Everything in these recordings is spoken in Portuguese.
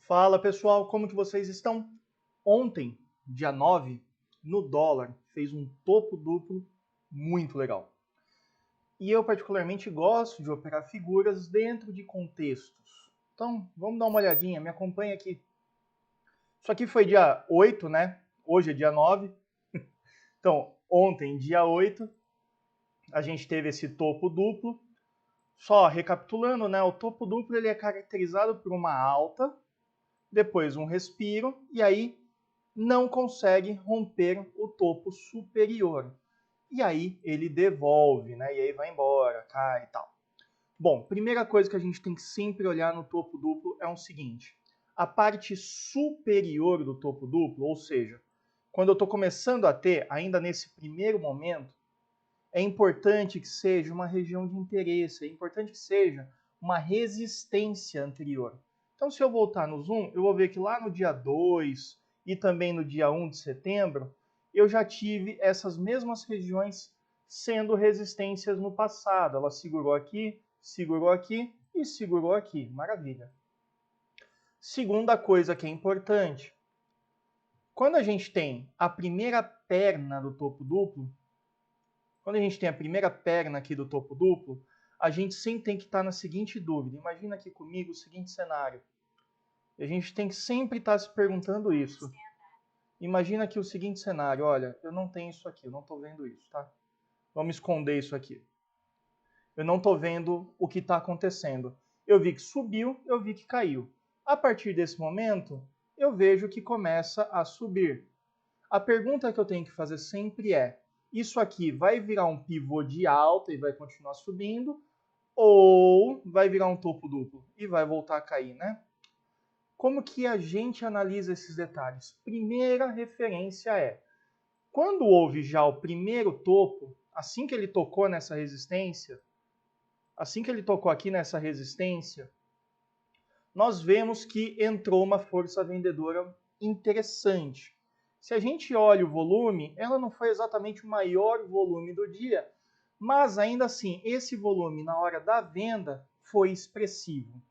Fala pessoal, como que vocês estão? Ontem, dia 9, no dólar, fez um topo duplo muito legal. E eu particularmente gosto de operar figuras dentro de contextos. Então, vamos dar uma olhadinha, me acompanha aqui. Isso aqui foi dia 8, né? Hoje é dia 9. Então, ontem, dia 8, a gente teve esse topo duplo. Só recapitulando, né? O topo duplo ele é caracterizado por uma alta, depois um respiro, e aí não consegue romper o topo superior. E aí ele devolve, né? E aí vai embora, cai e tal. Bom, primeira coisa que a gente tem que sempre olhar no topo duplo é o seguinte: a parte superior do topo duplo, ou seja, quando eu estou começando a ter, ainda nesse primeiro momento, é importante que seja uma região de interesse, é importante que seja uma resistência anterior. Então, se eu voltar no zoom, eu vou ver que lá no dia 2 e também no dia 1 de setembro, eu já tive essas mesmas regiões sendo resistências no passado. Ela segurou aqui e segurou aqui. Maravilha. Segunda coisa que é importante, quando a gente tem a primeira perna do topo duplo, quando a gente tem a primeira perna aqui do topo duplo, a gente sempre tem que estar na seguinte dúvida. Imagina aqui comigo o seguinte cenário. A gente tem que sempre estar se perguntando isso. Imagina aqui o seguinte cenário. Olha, eu não tenho isso aqui, eu não estou vendo isso, tá? Vamos esconder isso aqui. Eu não estou vendo o que está acontecendo. Eu vi que subiu, eu vi que caiu. A partir desse momento, eu vejo que começa a subir. A pergunta que eu tenho que fazer sempre é: isso aqui vai virar um pivô de alta e vai continuar subindo? Ou vai virar um topo duplo e vai voltar a cair, né? Como que a gente analisa esses detalhes? Primeira referência é: quando houve já o primeiro topo, assim que ele tocou nessa resistência, assim que ele tocou aqui nessa resistência, nós vemos que entrou uma força vendedora interessante. Se a gente olha o volume, ela não foi exatamente o maior volume do dia, mas ainda assim, esse volume na hora da venda foi expressivo.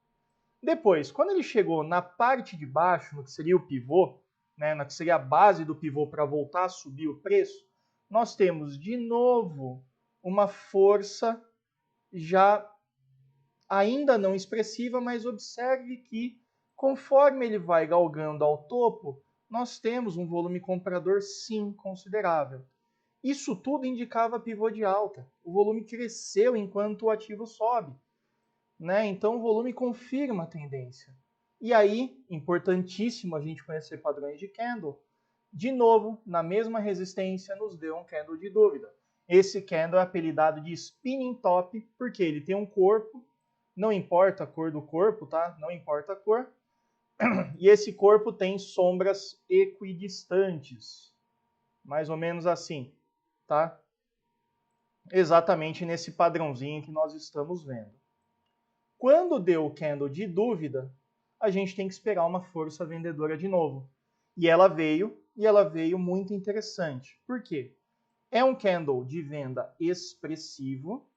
Depois, quando ele chegou na parte de baixo, no que seria o pivô, né, na que seria a base do pivô para voltar a subir o preço, nós temos de novo uma força já ainda não expressiva, mas observe que conforme ele vai galgando ao topo, nós temos um volume comprador sim considerável. Isso tudo indicava pivô de alta. O volume cresceu enquanto o ativo sobe, né? Então o volume confirma a tendência. E aí, importantíssimo a gente conhecer padrões de candle. De novo, na mesma resistência, nos deu um candle de dúvida. Esse candle é apelidado de spinning top porque ele tem um corpo, não importa a cor do corpo, tá? Não importa a cor. E esse corpo tem sombras equidistantes, mais ou menos assim, tá? Exatamente nesse padrãozinho que nós estamos vendo. Quando deu o candle de dúvida, a gente tem que esperar uma força vendedora de novo. E ela veio muito interessante. Por quê? É um candle de venda expressivo,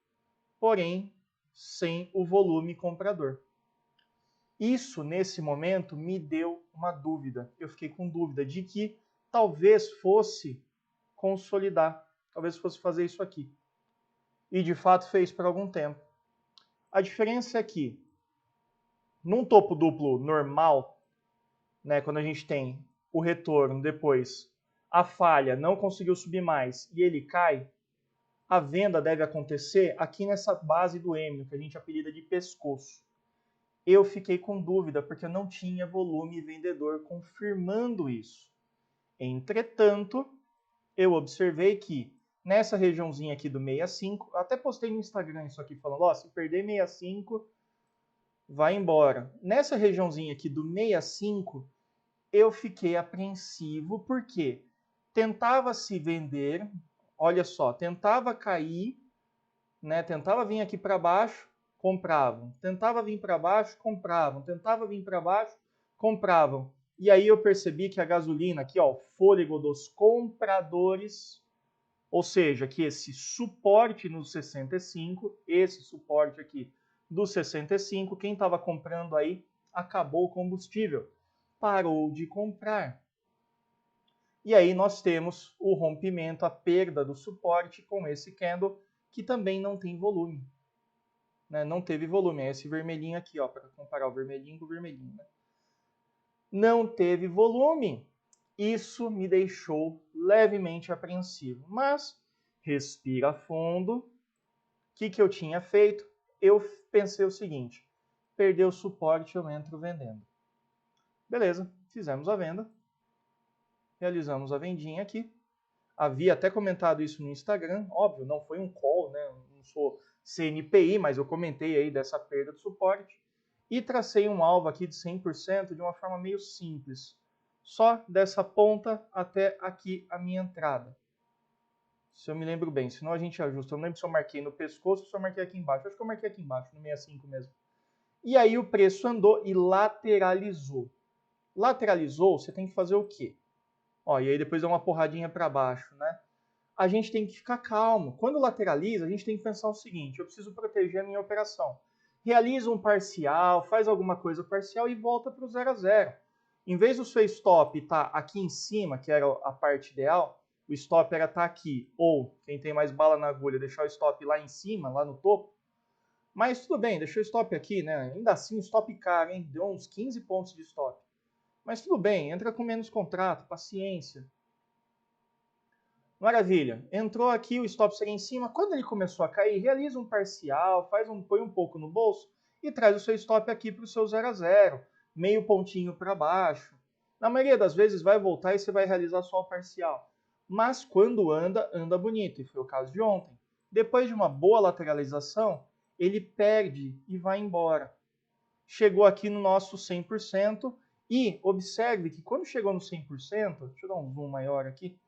porém sem o volume comprador. Isso, nesse momento, me deu uma dúvida. Eu fiquei com dúvida de que talvez fosse consolidar, talvez fosse fazer isso aqui. E de fato fez por algum tempo. A diferença é que, num topo duplo normal, né, quando a gente tem o retorno depois, a falha não conseguiu subir mais e ele cai, a venda deve acontecer aqui nessa base do M, que a gente apelida de pescoço. Eu fiquei com dúvida porque eu não tinha volume vendedor confirmando isso. Entretanto, eu observei que nessa regiãozinha aqui do 65, eu até postei no Instagram isso aqui falando, ó, se perder 65, vai embora. Nessa regiãozinha aqui do 65, eu fiquei apreensivo porque tentava se vender, olha só, tentava cair, né? Tentava vir aqui para baixo, compravam. Tentava vir para baixo, compravam. Tentava vir para baixo, compravam. E aí eu percebi que a gasolina aqui, ó, o fôlego dos compradores, ou seja, que esse suporte no 65, esse suporte aqui do 65, quem estava comprando aí acabou o combustível. parou de comprar. E aí nós temos o rompimento, a perda do suporte com esse candle, que também não tem volume. Né? Não teve volume, é esse vermelhinho aqui, para comparar o vermelhinho com o vermelhinho. Né? Não teve volume. Isso me deixou levemente apreensivo. Mas, respira fundo. O que eu tinha feito? Eu pensei o seguinte, perdeu o suporte, eu entro vendendo. Beleza, fizemos a venda. Realizamos a vendinha aqui. Havia até comentado isso no Instagram. Óbvio, não foi um call, né? Não sou CNPI, mas eu comentei aí dessa perda de suporte. E tracei um alvo aqui de 100% de uma forma meio simples. Só dessa ponta até aqui a minha entrada. Se eu me lembro bem, senão a gente ajusta. Eu não lembro se eu marquei no pescoço ou se eu marquei aqui embaixo. Acho que eu marquei aqui embaixo, no 65 mesmo. E aí o preço andou e lateralizou. Lateralizou, você tem que fazer o quê? Ó, e aí depois dá uma porradinha para baixo, né? A gente tem que ficar calmo. Quando lateraliza, a gente tem que pensar o seguinte, eu preciso proteger a minha operação. Realiza um parcial, faz alguma coisa parcial e volta para o 0 a 0. Em vez do seu stop estar aqui em cima, que era a parte ideal, o stop era estar aqui. Ou, quem tem mais bala na agulha, deixar o stop lá em cima, lá no topo. Mas tudo bem, deixou o stop aqui, né? Ainda assim, stop caro, hein? Deu uns 15 pontos de stop. Mas tudo bem, entra com menos contrato, paciência. Maravilha. Entrou aqui, o stop seria em cima. Quando ele começou a cair, realiza um parcial, põe um pouco no bolso e traz o seu stop aqui para o seu 0 a 0. Meio pontinho para baixo. Na maioria das vezes vai voltar e você vai realizar só o parcial. Mas quando anda, anda bonito. E foi o caso de ontem. Depois de uma boa lateralização, ele perde e vai embora. Chegou aqui no nosso 100%. E observe que quando chegou no 100%, deixa eu dar um zoom maior aqui.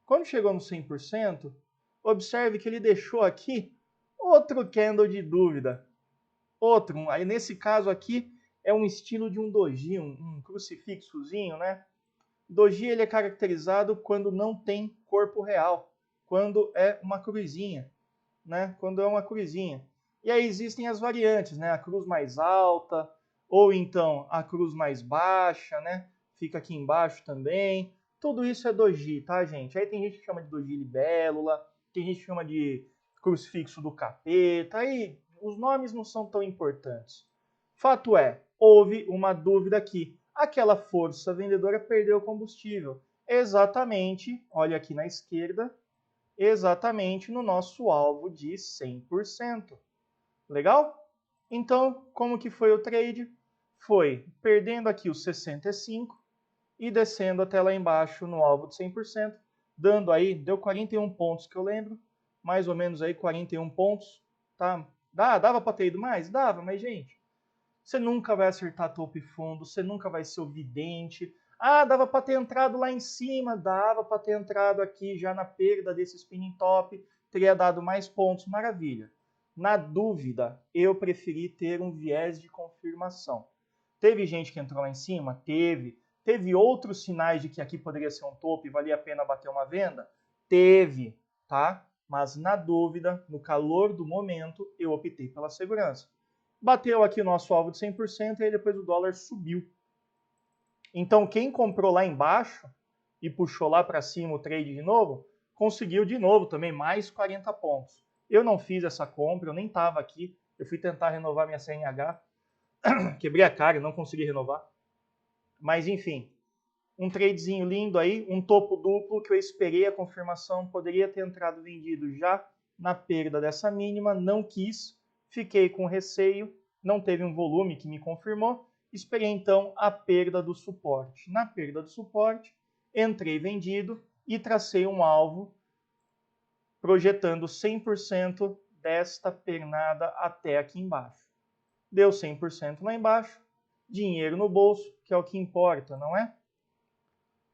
Quando chegou no 100%, observe que ele deixou aqui outro candle de dúvida. Outro, aí nesse caso aqui é um estilo de um doji, um crucifixozinho, né? Doji ele é caracterizado quando não tem corpo real, quando é uma cruzinha, né? Quando é uma cruzinha. E aí existem as variantes, né? A cruz mais alta, ou então a cruz mais baixa, né? Fica aqui embaixo também. Tudo isso é doji, tá, gente? Aí tem gente que chama de doji libélula, tem gente que chama de crucifixo do capeta, aí os nomes não são tão importantes. Fato é, houve uma dúvida aqui. Aquela força vendedora perdeu combustível. Exatamente, olha aqui na esquerda, exatamente no nosso alvo de 100%. Legal? Então, como que foi o trade? Foi perdendo aqui os 65 e descendo até lá embaixo no alvo de 100%, dando aí, deu 41 pontos que eu lembro, mais ou menos aí 41 pontos, tá? Dava para ter ido mais? Dava, mas gente, você nunca vai acertar topo e fundo, você nunca vai ser o vidente. Ah, dava para ter entrado lá em cima, dava para ter entrado aqui já na perda desse spinning top, teria dado mais pontos, maravilha. Na dúvida, eu preferi ter um viés de confirmação. Teve gente que entrou lá em cima? Teve. Teve outros sinais de que aqui poderia ser um topo e valia a pena bater uma venda? Teve, tá? Mas na dúvida, no calor do momento, eu optei pela segurança. Bateu aqui o nosso alvo de 100% e aí depois o dólar subiu. Então quem comprou lá embaixo e puxou lá para cima o trade de novo, conseguiu de novo também mais 40 pontos. Eu não fiz essa compra, eu nem estava aqui, eu fui tentar renovar minha CNH, quebrei a cara e não consegui renovar. Mas enfim, um tradezinho lindo aí, um topo duplo que eu esperei a confirmação, poderia ter entrado vendido já na perda dessa mínima, não quis, fiquei com receio, não teve um volume que me confirmou, esperei então a perda do suporte. Na perda do suporte, entrei vendido e tracei um alvo projetando 100% desta pernada até aqui embaixo. Deu 100% lá embaixo, dinheiro no bolso, que é o que importa, não é?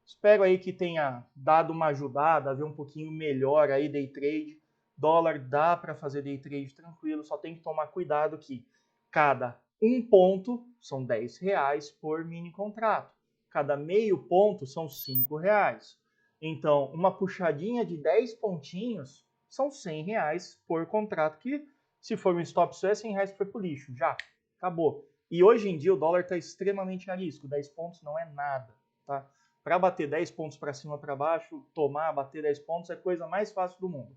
Espero aí que tenha dado uma ajudada a ver um pouquinho melhor aí day trade. Dólar dá para fazer day trade tranquilo, só tem que tomar cuidado que cada um ponto são R$10 por mini contrato. Cada meio ponto são R$5. Então, uma puxadinha de 10 pontinhos são R$100 por contrato, que se for um stop só é R$100 que foi pro lixo, já, acabou. E hoje em dia o dólar está extremamente a risco, 10 pontos não é nada, tá? Para bater 10 pontos para cima ou para baixo, bater 10 pontos é a coisa mais fácil do mundo.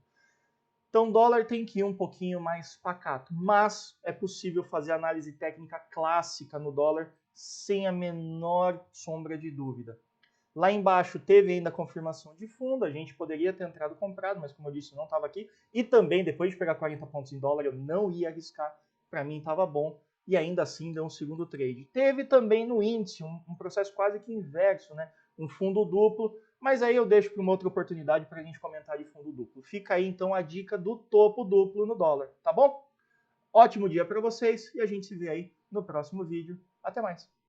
Então o dólar tem que ir um pouquinho mais pacato, mas é possível fazer análise técnica clássica no dólar sem a menor sombra de dúvida. Lá embaixo teve ainda a confirmação de fundo, a gente poderia ter entrado comprado, mas como eu disse, não estava aqui. E também, depois de pegar 40 pontos em dólar, eu não ia arriscar, para mim estava bom. E ainda assim deu um segundo trade. Teve também no índice um processo quase que inverso, né? Um fundo duplo, mas aí eu deixo para uma outra oportunidade para a gente comentar de fundo duplo. Fica aí então a dica do topo duplo no dólar, tá bom? Ótimo dia para vocês e a gente se vê aí no próximo vídeo. Até mais!